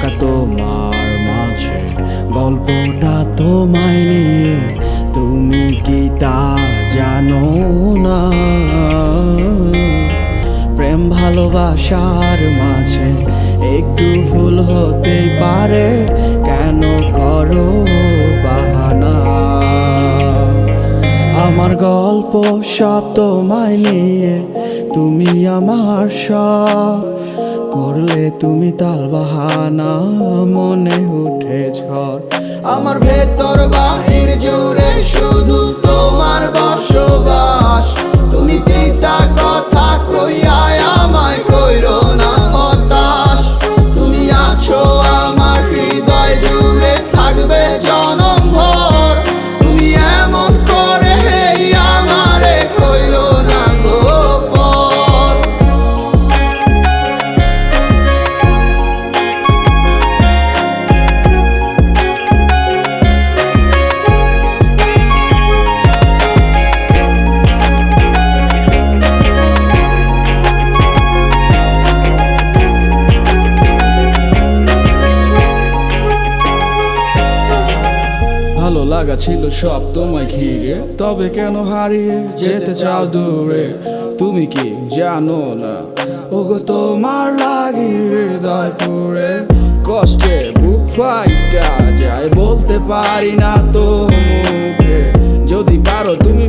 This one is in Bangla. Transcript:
একা তোমার মাঝে গল্পটা তোমায় নিয়ে, তুমি কি তা জানো না? প্রেম ভালোবাসার মাঝে একটু ভুল হতেই পারে, কেন করো বাহানা? আমার গল্প সব তোমায় নিয়ে, তুমি আমার সব, করলে তুমি তাল বাহানা, মনে উঠে ঝড়। আমার ভেতর বাহির জুড়ে শুধু তোমার বসবাস, তুমি তিতা কথা কইয়া আমায় কইরো না হতাশ। তুমি আছো আমার হৃদয় জুড়ে, থাকবে জনম ভর। তুমি এমন করে আমারে কইরো না গোপন। ভালো লাগা ছিল সব তোমায় ঘিরে, তবে কেন হারিয়ে যেতে চাও দূরে? তুমি কি জানো না ওগো তোমার লাগি হৃদয় পুরে, কষ্টে বুক ফাইটা যায়, বলতে পারি না তো মুখে। যদি পারো তুমি